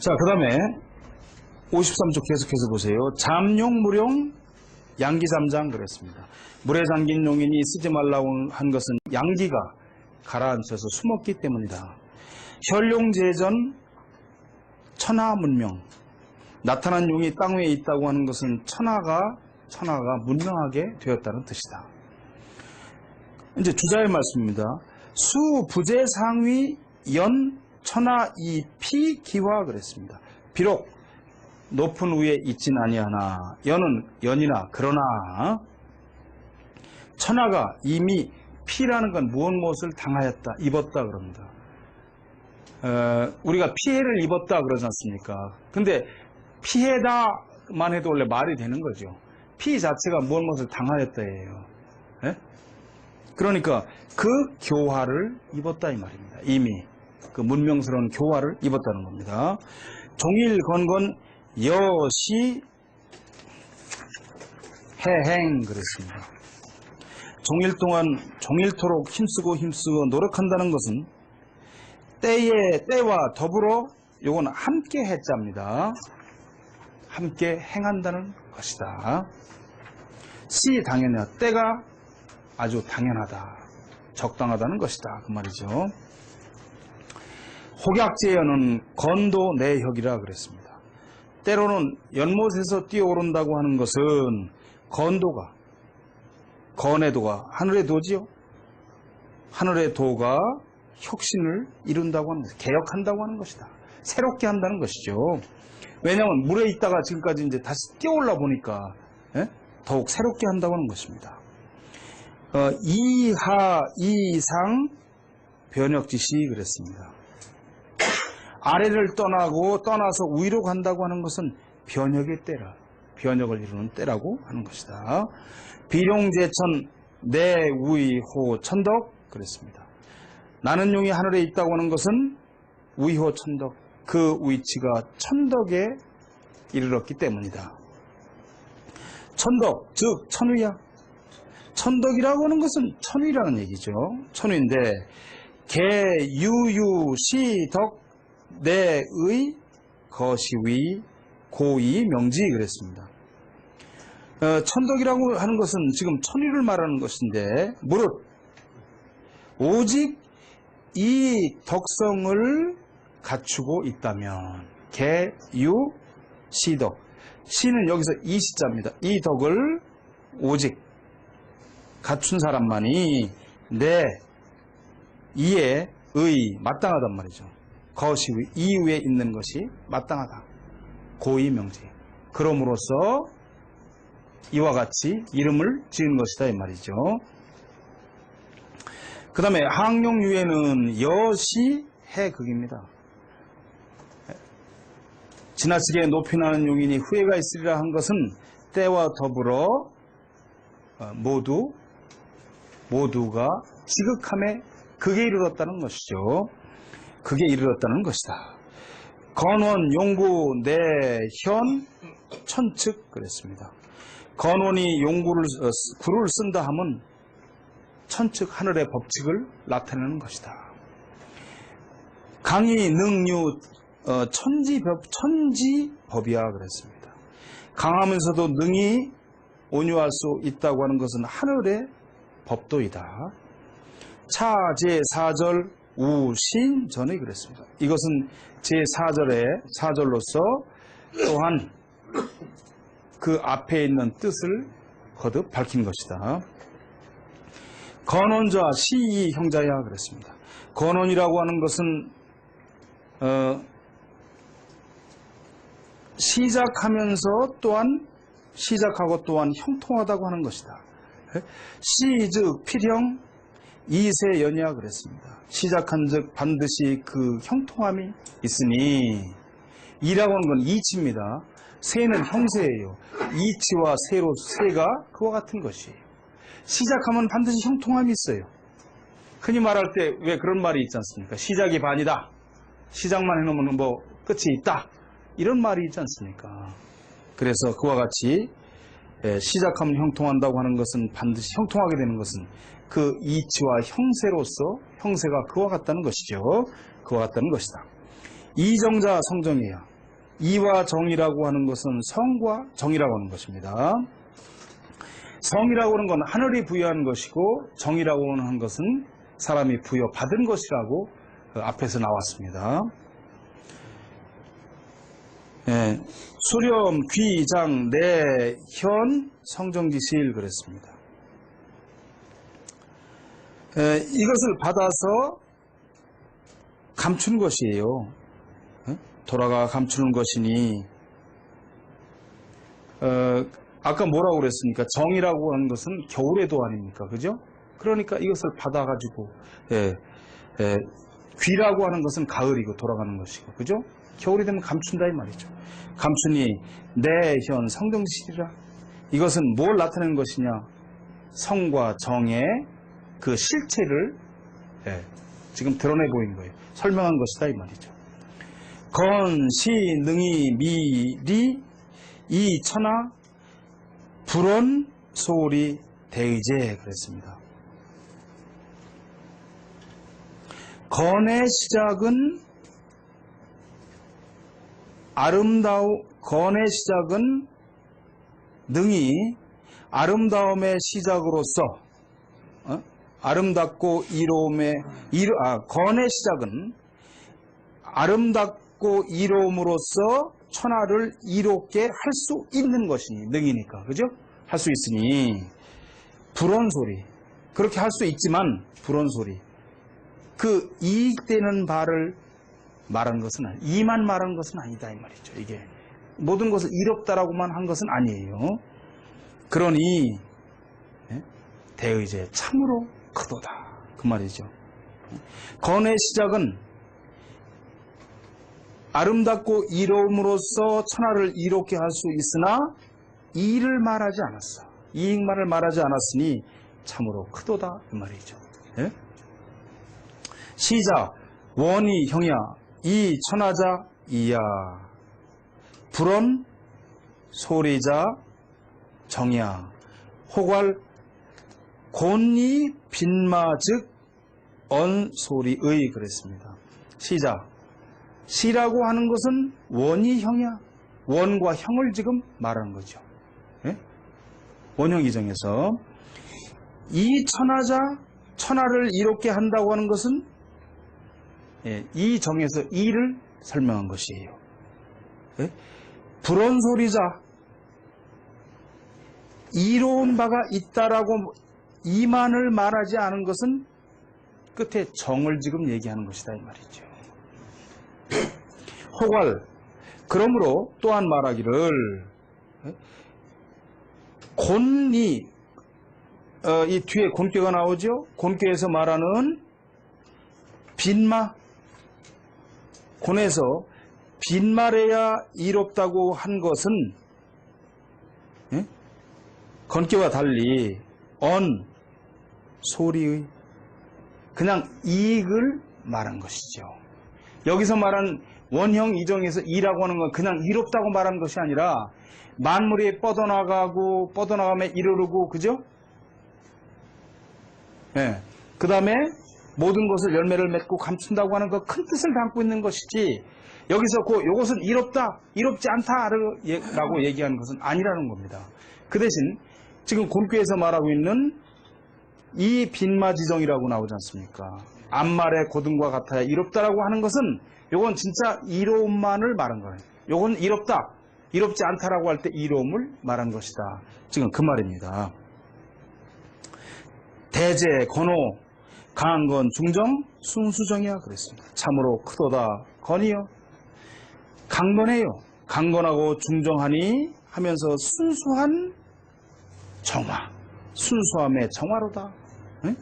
자, 그 다음에 53쪽 계속해서 보세요. 잠용, 무용, 양기잠장 그랬습니다. 물에 잠긴 용인이 쓰지 말라고 한 것은 양기가 가라앉혀서 숨었기 때문이다. 혈룡제전, 천하문명. 나타난 용이 땅 위에 있다고 하는 것은 천하가 문명하게 되었다는 뜻이다. 이제 주자의 말씀입니다. 수, 부재, 상위, 연, 천하, 이, 피, 기화 그랬습니다. 비록 높은 위에 있진 아니하나 연은 연이나 그러나 천하가 이미 피라는 건 무엇을 당하였다, 입었다 그럽니다. 우리가 피해를 입었다 그러지 않습니까? 근데 피해다만 해도 원래 말이 되는 거죠. 피 자체가 무엇을 당하였다예요. 예? 그러니까 그 교화를 입었다 이 말입니다. 이미 그 문명스러운 교화를 입었다는 겁니다. 종일 건건 여시 해행 그랬습니다. 종일 동안 종일토록 힘쓰고 노력한다는 것은 때와 더불어 요건 함께 해자입니다. 함께 행한다는 것이다. 시 당연하다. 때가 아주 당연하다. 적당하다는 것이다. 그 말이죠. 혹약제연은 건도 내혁이라 그랬습니다. 때로는 연못에서 뛰어오른다고 하는 것은 건의 도가 하늘의 도지요. 하늘의 도가 혁신을 이룬다고 하는 것이다. 개혁한다고 하는 것이다. 새롭게 한다는 것이죠. 왜냐하면 물에 있다가 지금까지 이제 다시 뛰어올라 보니까 더욱 새롭게 한다고 하는 것입니다. 이하, 이상, 변혁지시 그랬습니다. 아래를 떠나서 위로 간다고 하는 것은 변혁의 때라, 변혁을 이루는 때라고 하는 것이다. 비룡제천, 내위호, 천덕 그랬습니다. 나는 용이 하늘에 있다고 하는 것은 위호, 천덕, 그 위치가 천덕에 이르렀기 때문이다. 천덕, 즉 천위야. 천덕이라고 하는 것은 천위라는 얘기죠. 천위인데 개, 유유, 시, 덕, 내의, 거시위, 고이, 명지 그랬습니다. 천덕이라고 하는 것은 지금 천위를 말하는 것인데 무릇 오직 이 덕성을 갖추고 있다면 개, 유, 시덕. 시는 여기서 이 시자입니다. 이 덕을 오직 갖춘 사람만이 내 이에 의 마땅하단 말이죠. 거시위 이후에 있는 것이 마땅하다. 고이 명지. 그럼으로써 이와 같이 이름을 지은 것이다 이 말이죠. 그 다음에 항용유에는 여시 해극입니다. 지나치게 높이 나는 용인이 후회가 있으리라 한 것은 때와 더불어 모두가 지극함에 극에 이르렀다는 것이죠. 극에 이르렀다는 것이다. 건원, 용구, 내현, 천측 그랬습니다. 건원이 구를 쓴다 하면 천측 하늘의 법칙을 나타내는 것이다. 강이, 능유, 천지법이야 그랬습니다. 강하면서도 능히 온유할 수 있다고 하는 것은 하늘의 법도이다. 차, 제4절, 우신, 전에 그랬습니다. 이것은 제4절의 4절로서 또한 그 앞에 있는 뜻을 거듭 밝힌 것이다. 건원자, 시이, 형자야 그랬습니다. 건원이라고 하는 것은 시작하면서 또한 시작하고 또한 형통하다고 하는 것이다. 시, 즉 필형, 이세 연이야 그랬습니다. 시작한 즉 반드시 그 형통함이 있으니 이라고 하는 건 이치입니다. 세는 형세예요. 이치와 세로 세가 그와 같은 것이에요. 시작하면 반드시 형통함이 있어요. 흔히 말할 때 왜 그런 말이 있지 않습니까? 시작이 반이다. 시작만 해놓으면 뭐 끝이 있다. 이런 말이 있지 않습니까? 그래서 그와 같이 시작하면 형통한다고 하는 것은 반드시 형통하게 되는 것은 그 이치와 형세로서 형세가 그와 같다는 것이죠. 그와 같다는 것이다. 이정자 성정이야. 이와 정이라고 하는 것은 성과 정이라고 하는 것입니다. 성이라고 하는 건 하늘이 부여한 것이고 정이라고 하는 것은 사람이 부여받은 것이라고 앞에서 나왔습니다. 예, 수렴, 귀, 장, 내, 현, 성정지실 그랬습니다. 예, 이것을 받아서 감춘 것이에요. 예? 돌아가 감추는 것이니 아까 뭐라고 그랬습니까? 정이라고 하는 것은 겨울의 도 아닙니까? 그죠? 그러니까 이것을 받아가지고 귀라고 하는 것은 가을이고 돌아가는 것이고 그죠? 겨울이 되면 감춘다 이 말이죠. 감추니 내현 성정지실이라. 이것은 뭘 나타내는 것이냐? 성과 정의 그 실체를 지금 드러내 보이는 거예요. 설명한 것이다 이 말이죠. 건, 시, 능이, 미리, 이, 천하, 불언, 소리, 대의제 그랬습니다. 건의 시작은 건의 시작은 능이 아름다움의 시작으로서 아름답고 이로움의 건의 시작은 아름답고 이로움으로써 천하를 이롭게 할 수 있는 것이니 능이니까 그죠? 할 수 있으니 불언 소리 그렇게 할 수 있지만 불언 소리 그 이익되는 바를 말한 것은 이만 말한 것은 아니다 이 말이죠. 이게 모든 것을 이롭다라고만 한 것은 아니에요. 그러니 대의제 참으로 크도다 그 말이죠. 건의 시작은 아름답고 이로움으로써 천하를 이롭게 할 수 있으나 이를 말하지 않았어. 이익만을 말하지 않았으니 참으로 크도다 그 말이죠. 예? 시작 원이 형이야 이 천하자 이야 불언 소리자 정이야 호괄 곤이 빈마즉 언소리의 그랬습니다. 시작 시라고 하는 것은 원이 형이야. 원과 형을 지금 말하는 거죠. 예? 원형 이정에서 이 천하자 천하를 이롭게 한다고 하는 것은 이 정에서 이를 설명한 것이에요. 예? 불언소리자 이로운 바가 있다라고 이만을 말하지 않은 것은 끝에 정을 지금 얘기하는 것이다 이 말이죠. 호괄 그러므로 또한 말하기를 곤이 이 뒤에 곤괴가 나오죠. 곤괴에서 말하는 빈마 곤에서 빈말해야 이롭다고 한 것은 건괴와 달리 언 소리의 그냥 이익을 말한 것이죠. 여기서 말한 원형 이정에서 이라고 하는 건 그냥 이롭다고 말하는 것이 아니라 만물이 뻗어나가며 이르르고 그죠? 그 다음에 모든 것을 열매를 맺고 감춘다고 하는 그 큰 뜻을 담고 있는 것이지 여기서 이것은 이롭다, 이롭지 않다라고 얘기하는 것은 아니라는 겁니다. 그 대신 지금 곤괴에서 말하고 있는 이 빈마지정이라고 나오지 않습니까? 앞말의 고등과 같아야 이롭다라고 하는 것은 요건 진짜 이로움만을 말한 거예요. 요건 이롭다, 이롭지 않다라고 할 때 이로움을 말한 것이다. 지금 그 말입니다. 대제, 건호, 강한 건 중정, 순수정이야 그랬습니다. 참으로 크도다 건이요. 강건해요. 강건하고 중정하니 하면서 순수한 정화, 순수함의 정화로다. 응?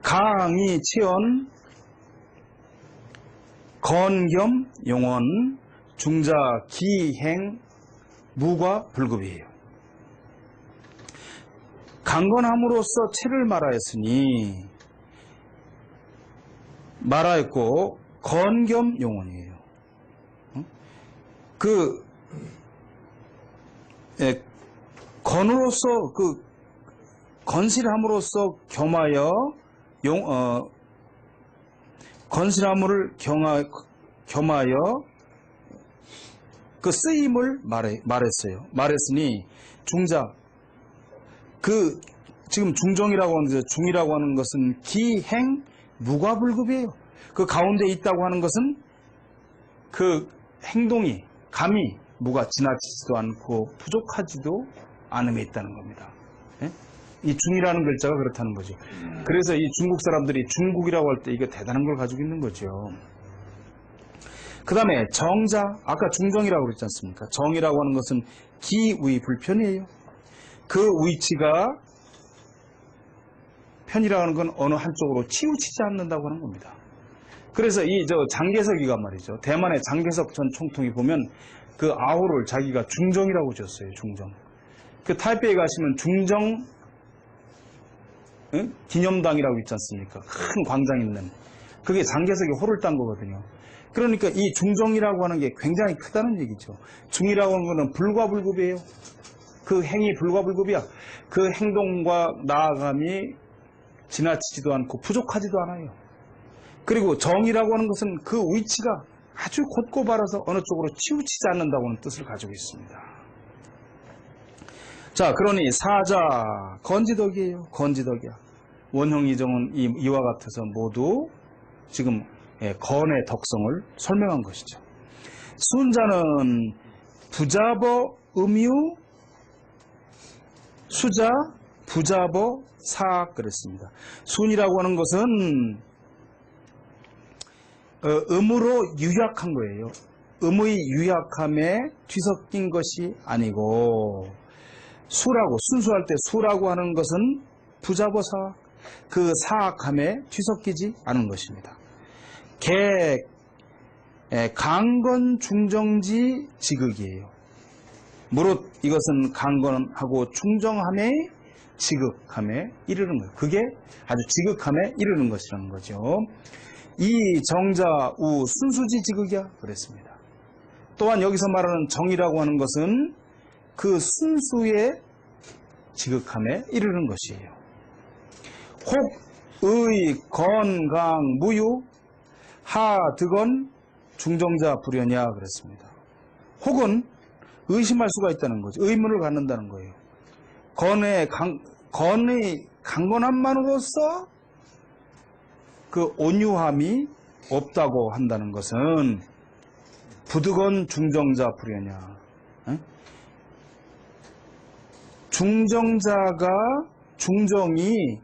강이 치연, 건겸, 용언, 중자, 기행, 무과 불급이에요. 강건함으로써 체를 말하였으니 말하였고 건겸 용언이에요. 건으로서 건실함으로써 겸하여 건실함을 겸하여 그 쓰임을 말했어요. 말했으니 중자, 지금 중정이라고 하는데 중이라고 하는 것은 기행 무과불급이에요. 그 가운데 있다고 하는 것은 그 행동이 감이 무가 지나치지도 않고 부족하지도 않음에 있다는 겁니다. 예? 이 중이라는 글자가 그렇다는 거죠. 그래서 이 중국 사람들이 중국이라고 할 때 이거 대단한 걸 가지고 있는 거죠. 그 다음에 정자, 아까 중정이라고 그랬지 않습니까? 정이라고 하는 것은 기의 불편이에요. 그 위치가 편이라고 하는 건 어느 한쪽으로 치우치지 않는다고 하는 겁니다. 그래서 장개석이가 말이죠. 대만의 장개석 전 총통이 보면 그 아호를 자기가 중정이라고 지었어요. 중정. 그 타이베이 가시면 중정 기념당이라고 있지 않습니까? 큰 광장 있는. 그게 장개석이 호를 딴 거거든요. 그러니까 이 중정이라고 하는 게 굉장히 크다는 얘기죠. 중이라고 하는 거는 불과불급이에요. 그 행위 불과불급이야. 그 행동과 나아감이 지나치지도 않고 부족하지도 않아요. 그리고 정이라고 하는 것은 그 위치가 아주 곧고 바라서 어느 쪽으로 치우치지 않는다고 하는 뜻을 가지고 있습니다. 자, 그러니 사자 건지덕이에요. 건지덕이야. 원형 이정은 이와 같아서 모두 지금 건의 덕성을 설명한 것이죠. 순자는 부자버 음유 수자 부자버 사악 그랬습니다. 순이라고 하는 것은 음으로 유약한 거예요. 음의 유약함에 뒤섞인 것이 아니고 수라고 순수할 때 수라고 하는 것은 부자버 사악 그 사악함에 뒤섞이지 않은 것입니다. 강건 중정지 지극이에요. 무릇 이것은 강건하고 중정함에 지극함에 이르는 거예요. 그게 아주 지극함에 이르는 것이라는 거죠. 이 정자 우 순수지 지극이야 그랬습니다. 또한 여기서 말하는 정이라고 하는 것은 그 순수의 지극함에 이르는 것이에요. 혹의 건강 무유 하득언 중정자 불연이야 그랬습니다. 혹은 의심할 수가 있다는 거죠. 의문을 갖는다는 거예요. 건의 강건함만으로써 그 온유함이 없다고 한다는 것은 부득언 중정자 불연이야. 중정자가 중정이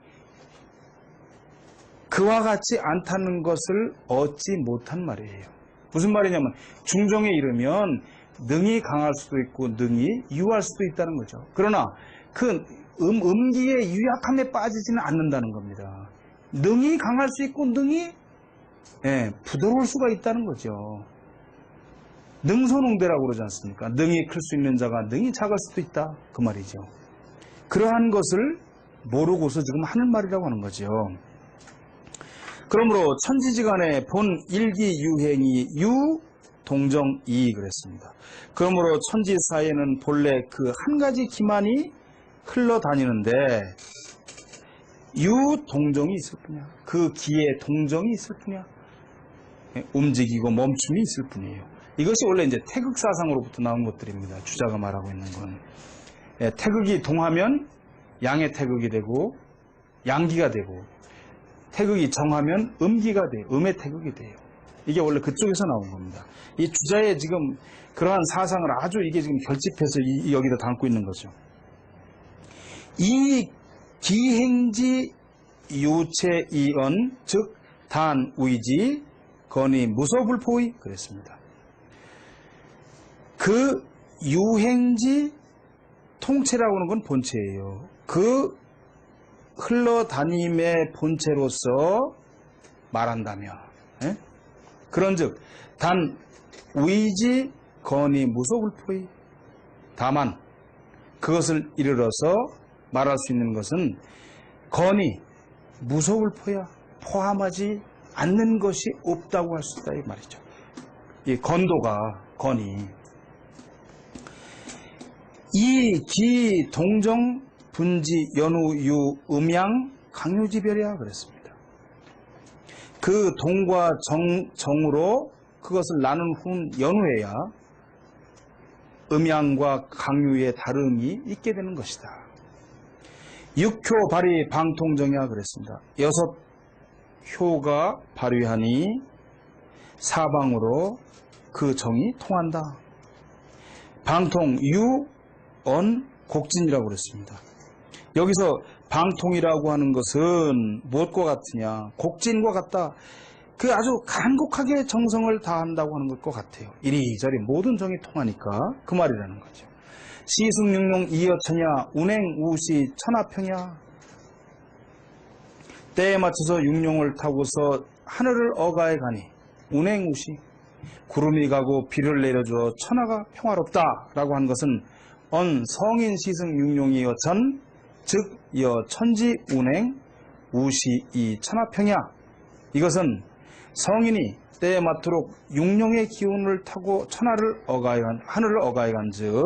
그와 같지 않다는 것을 얻지 못한 말이에요. 무슨 말이냐면 중정에 이르면 능이 강할 수도 있고 능이 유할 수도 있다는 거죠. 그러나 그 음기의 유약함에 빠지지는 않는다는 겁니다. 능이 강할 수 있고 능이 부드러울 수가 있다는 거죠. 능소능대라고 그러지 않습니까? 능이 클 수 있는 자가 능이 작을 수도 있다 그 말이죠. 그러한 것을 모르고서 지금 하는 말이라고 하는 거죠. 그러므로 천지지간의 본 일기유행이 유동정이 그랬습니다. 그러므로 천지사에는 본래 그 한 가지 기만이 흘러다니는데 유동정이 있을 뿐이야. 그 기에 동정이 있을 뿐이야. 움직이고 멈춤이 있을 뿐이에요. 이것이 원래 이제 태극사상으로부터 나온 것들입니다. 주자가 말하고 있는 건. 태극이 동하면 양의 태극이 되고 양기가 되고 태극이 정하면 음기가 돼요. 음의 태극이 돼요. 이게 원래 그쪽에서 나온 겁니다. 이 주자의 지금 그러한 사상을 아주 이게 지금 결집해서 여기다 담고 있는 거죠. 이 기행지 유체이언 즉 단위지 건이 무소불포의 그랬습니다. 그 유행지 통체라고 하는 건 본체예요. 그 흘러다님의 본체로서 말한다면 그런즉 단 위지 건이 무소불포의 다만 그것을 이르러서 말할 수 있는 것은 건이 무소불포야 포함하지 않는 것이 없다고 할 수 있다 이 말이죠. 이 건도가 건이 이 기 동정 분지 연우 유 음양 강요지별이야 그랬습니다. 그 동과 정으로 그것을 나눈 연후에야 음양과 강유의 다름이 있게 되는 것이다. 육효 발휘 방통정이야 그랬습니다. 6효가 발휘하니 사방으로 그 정이 통한다. 방통 유언 곡진이라고 그랬습니다. 여기서 방통이라고 하는 것은 무엇과 같으냐? 곡진과 같다. 그 아주 간곡하게 정성을 다한다고 하는 것과 같아요. 이리저리 모든 정이 통하니까 그 말이라는 거죠. 시승육룡 이여천야 운행우시 천하평야. 때에 맞춰서 육룡을 타고서 하늘을 어가해 가니 운행우시 구름이 가고 비를 내려주어 천하가 평화롭다라고 한 것은 성인 시승 육룡이 여천 즉 여천지 운행 우시 이 천하평야. 이것은 성인이 때에 맞도록 육룡의 기운을 타고 천하를 하늘을 어가해 간즉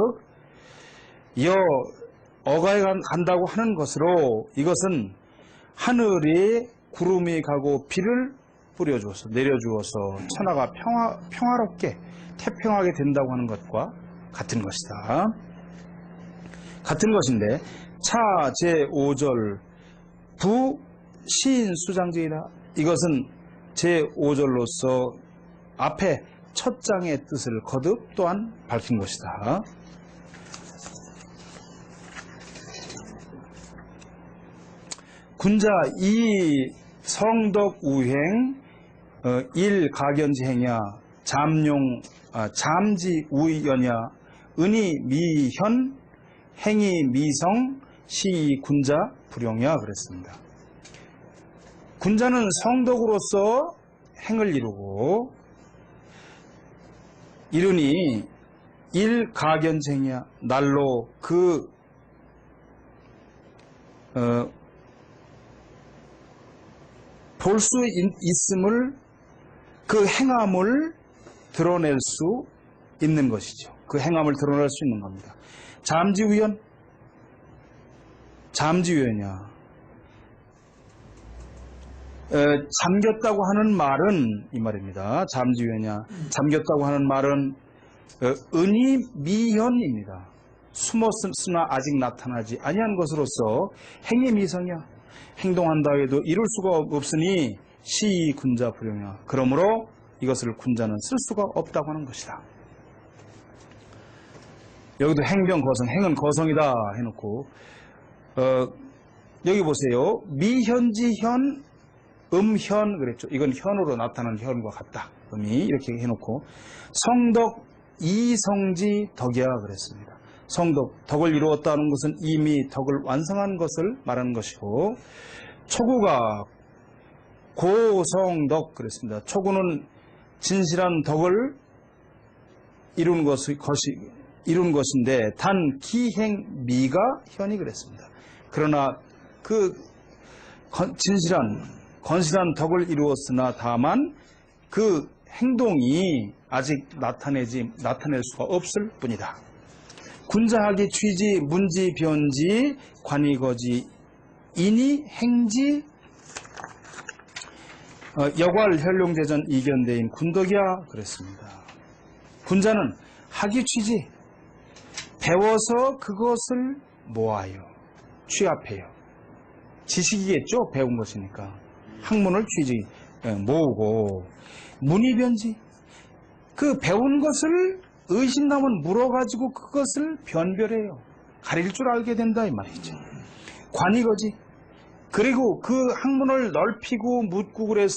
어가해 간다고 하는 것으로 이것은 하늘에 구름이 가고 비를 뿌려주어서 내려주어서 천하가 평화롭게 태평하게 된다고 하는 것과 같은 것이다. 같은 것인데 차 제5절 부 시인 수장제이다. 이것은 제5절로서 앞에 첫 장의 뜻을 거듭 또한 밝힌 것이다. 군자 이 성덕우행 일가견지행야 잠지우연야 은이 미현 행이 미성 시 군자 불용야 그랬습니다. 군자는 성덕으로서 행을 이루고 이르니 일가견쟁이야 날로 볼 수 있음을 그 행함을 드러낼 수 있는 것이죠. 그 행함을 드러낼 수 있는 겁니다. 잠지우연이야. 잠겼다고 하는 말은 이 말입니다. 잠지우연이야. 잠겼다고 하는 말은 은이 미현입니다. 숨었으나 아직 나타나지 아니한 것으로서 행이 미성이야. 행동한다 해도 이룰 수가 없으니 시 군자 불용이야. 그러므로 이것을 군자는 쓸 수가 없다고 하는 것이다. 여기도 행병 거성, 행은 거성이다 해놓고 여기 보세요. 미현지현 음현 그랬죠. 이건 현으로 나타나는 현과 같다. 음이 이렇게 해놓고 성덕 이성지 덕이야 그랬습니다. 성덕, 덕을 이루었다는 것은 이미 덕을 완성한 것을 말하는 것이고 초구가 고성덕 그랬습니다. 초구는 진실한 덕을 이룬 것인데 단 기행 미가 현이 그랬습니다. 그러나 그 건실한 덕을 이루었으나 다만 그 행동이 아직 나타낼 수가 없을 뿐이다. 군자하기 취지 문지 변지 관이거지 인이 행지 여괄 혈룡대전 이견대인 군덕이야 그랬습니다. 군자는 하기 취지 배워서 그것을 모아요. 취합해요. 지식이겠죠. 배운 것이니까. 학문을 모으고 문의변지 그 배운 것을 의심나면 물어가지고 그것을 변별해요. 가릴 줄 알게 된다 이 말이죠. 관이거지. 그리고 그 학문을 넓히고 묻고 그래서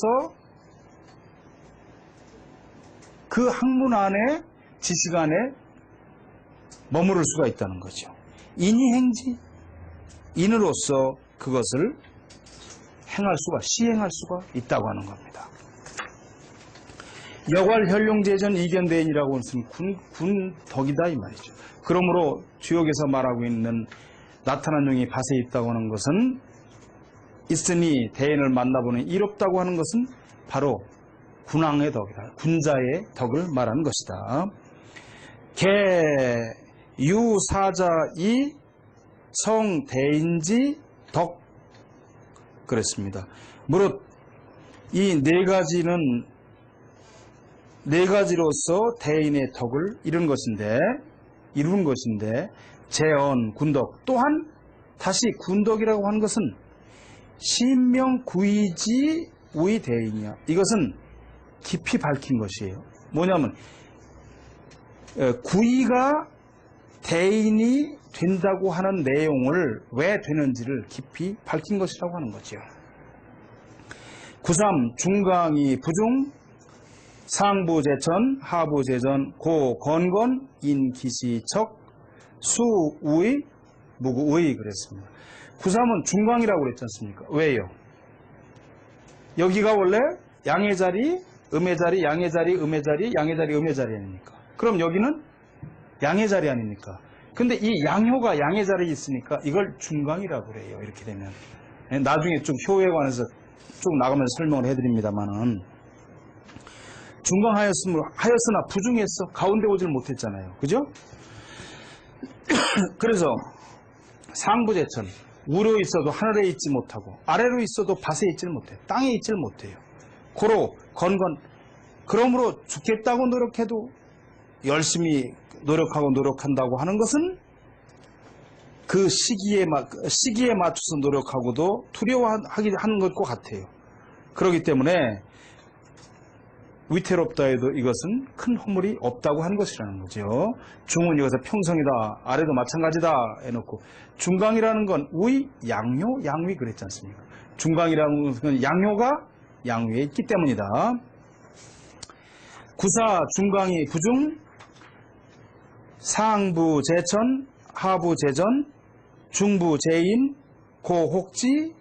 그 학문 안에 지식 안에 머무를 수가 있다는 거죠. 인이행지 인으로서 그것을 시행할 수가 있다고 하는 겁니다. 여괄 혈룡제전 이견대인이라고 하는 군덕이다 이 말이죠. 그러므로 주역에서 말하고 있는 나타난 용이 밭에 있다고 하는 것은 있으니 대인을 만나보는 이롭다고 하는 것은 바로 군왕의 덕이다. 군자의 덕을 말하는 것이다. 개 유사자이 성대인지 덕 그랬습니다. 무릇 이 네 가지는 네 가지로서 대인의 덕을 이룬 것인데 재언, 군덕 또한 다시 군덕이라고 하는 것은 신명구이지 우의 대인이야. 이것은 깊이 밝힌 것이에요. 뭐냐면 구이가 대인이 된다고 하는 내용을 왜 되는지를 깊이 밝힌 것이라고 하는 거죠. 구삼 중강이 부중 상부제천 하부제전 고건건 인기시척 수우의 무구의 그랬습니다. 구삼은 중강이라고 그랬지 않습니까? 왜요? 여기가 원래 양의 자리, 음의 자리, 양의 자리, 음의 자리, 양의 자리, 음의 자리 아닙니까? 그럼 여기는 양의 자리 아닙니까? 근데 이 양효가 양의 자리에 있으니까 이걸 중강이라고 그래요. 이렇게 되면. 나중에 좀 효에 관해서 쭉 나가면서 설명을 해드립니다만은 중강하였으나 부중했어. 가운데 오질 못했잖아요. 그죠? 그래서 상부제천 우로 있어도 하늘에 있지 못하고 아래로 있어도 밭에 있지를 못해. 땅에 있지를 못해요. 고로 건건 그러므로 죽겠다고 노력해도 열심히 노력한다고 하는 것은 그 시기에 맞춰서 노력하고도 두려워하는 것과 같아요. 그렇기 때문에 위태롭다 해도 이것은 큰 허물이 없다고 하는 것이라는 거죠. 중은 이것은 평성이다. 아래도 마찬가지다 해놓고 중강이라는 건 의, 양효, 양위 그랬지 않습니까? 중강이라는 것은 양효가 양위에 있기 때문이다. 구사 중강이 부중 상부 제천 하부 제전 중부 제인 고 혹지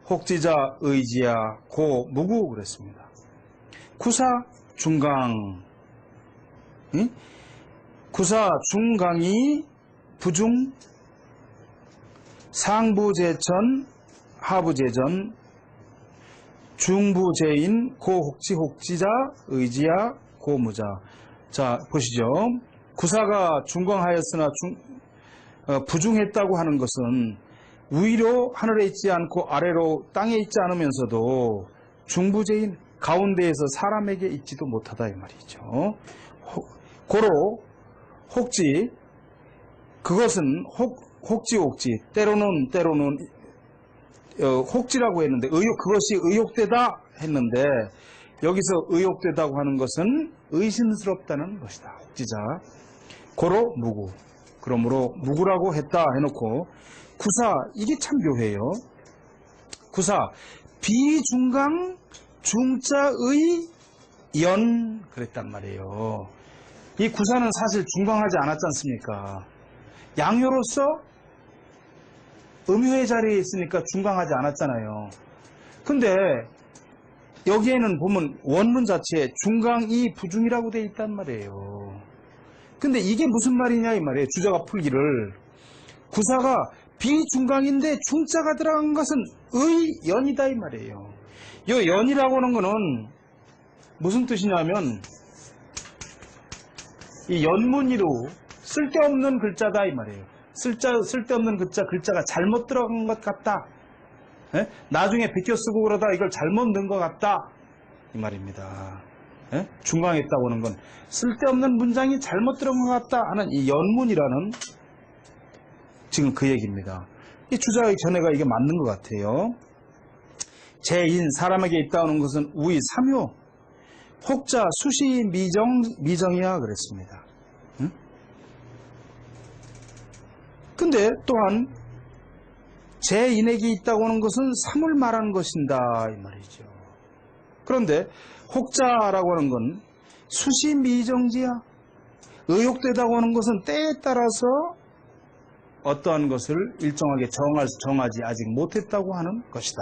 혹지자 의지야 고 무구 그랬습니다. 구사 중강 구사 중강이 부중 상부 제천 하부 제전 중부 제인 고 혹지 혹지자 의지야 고 무자. 자 보시죠. 구사가 중강하였으나 부중했다고 하는 것은 위로 하늘에 있지 않고 아래로 땅에 있지 않으면서도 중부제인 가운데에서 사람에게 있지도 못하다 이 말이죠. 고로 혹지 그것은 혹지 때로는 혹지라고 했는데 그것이 의욕되다 했는데 여기서 의욕되다고 하는 것은 의심스럽다는 것이다. 혹지자 고로 무구 그러므로 무구라고 했다 해놓고 구사 이게 참 묘해요. 구사 비중강 중자의 연 그랬단 말이에요. 이 구사는 사실 중강하지 않았지 않습니까? 양효로서 음효의 자리에 있으니까 중강하지 않았잖아요. 근데 여기에는 보면 원문 자체에 중강이 부중이라고 되어 있단 말이에요. 근데 이게 무슨 말이냐 이 말이에요. 주자가 풀기를 구사가 비중강인데 중자가 들어간 것은 의연이다 이 말이에요. 이 연이라고 하는 거는 무슨 뜻이냐면 이 연문이로 쓸데없는 글자다 이 말이에요. 쓸데없는 글자가 잘못 들어간 것 같다. 에? 나중에 베껴 쓰고 그러다 이걸 잘못 넣은 것 같다 이 말입니다. 에? 중강했다고 하는 건 쓸데없는 문장이 잘못 들어간 것 같다 하는 이 연문이라는 지금 그 얘기입니다. 이 주자의 견해가 이게 맞는 것 같아요. 제인 사람에게 있다는 것은 우의 삼효 혹자 수시 미정이야 그랬습니다. 응? 근데 또한 제인에게 있다고 하는 것은 삼을 말하는 것인다 이 말이죠. 그런데 혹자라고 하는 건 수시 미정지야. 의욕되다고 하는 것은 때에 따라서 어떠한 것을 일정하게 정하지 아직 못했다고 하는 것이다.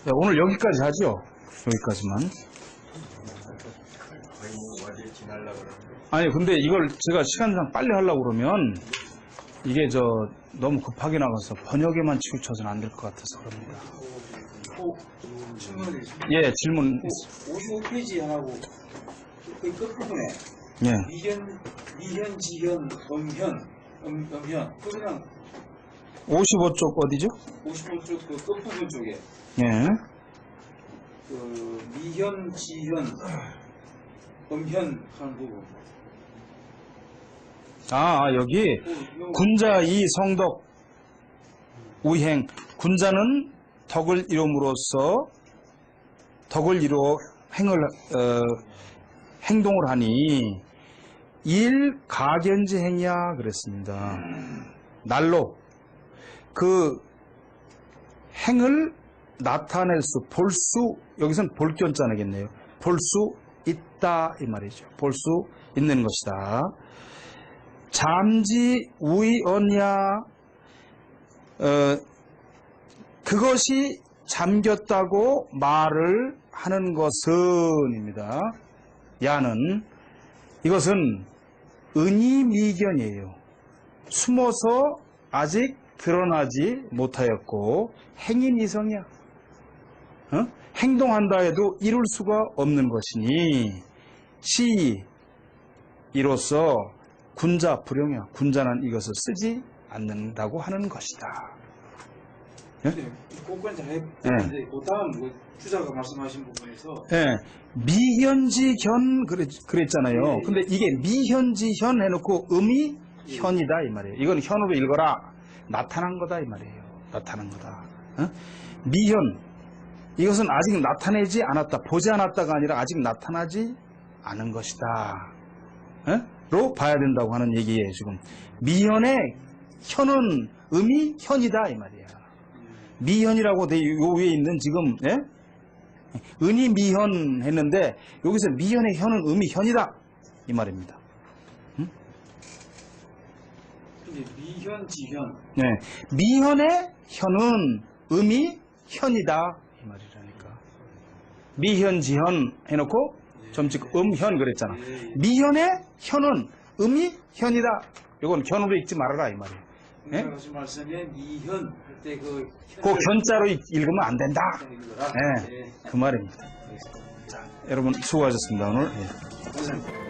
자, 오늘 여기까지 하죠. 여기까지만. 아니 근데 이걸 제가 시간상 빨리 하려고 그러면 이게 너무 급하게 나가서 번역에만 치우쳐서는 안 될 것 같아서 그럽니다. 질문이 있습니다. 예, 질문. 55페이지 하고 그 끝부분에 예. 미현, 지현, 음현 그냥 55쪽 어디죠? 55쪽 그 끝부분 쪽에 예. 그 미현, 지현, 음현 하는 부분. 여기 이거 군자 이 성덕 우행. 군자는 덕을 이룸으로써 덕을 이루어 행동을 하니 일 가견지행이야 그랬습니다. 날로 그 행을 나타낼 수, 볼 수, 여기서는 볼 견자나겠네요. 볼 수 있다 이 말이죠. 볼 수 있는 것이다. 잠지 우이언야 그것이 잠겼다고 말을 하는 것은입니다. 야는 이것은 은이미견이에요. 숨어서 아직 드러나지 못하였고 행인이성이야. 행동한다 해도 이룰 수가 없는 것이니 시이로서 군자 불용이야. 군자는 이것을 쓰지 않는다고 하는 것이다. 근데 그건 잘 했는데 그 다음 그 주자가 말씀하신 부분에서 예, 미현지현 그랬잖아요. 근데 이게 미현지현 해놓고 음이 현이다 이 말이에요. 이건 현으로 읽어라. 나타난 거다 이 말이에요. 나타난 거다. 미현 이것은 아직 나타내지 않았다. 보지 않았다가 아니라 아직 나타나지 않은 것이다. 로 봐야 된다고 하는 얘기예요. 지금 미현의 현은 음이 현이다 이 말이에요. 미현이라고 요 위에 있는 지금 은이 미현 했는데 여기서 미현의 현은 음이 현이다 이 말입니다. 근데 미현, 지현 네, 미현의 현은 음이 현이다 이 말이라니까. 미현 지현 해놓고 점찍 음현 그랬잖아. 미현의 현은 음이 현이다. 이건 현으로 읽지 말아라 이 말이에요. 하신 말씀에 미현 할 때 그 견자로 읽으면 안 된다. 네. 그 말입니다. 자, 여러분 수고하셨습니다 오늘. 감사합니다.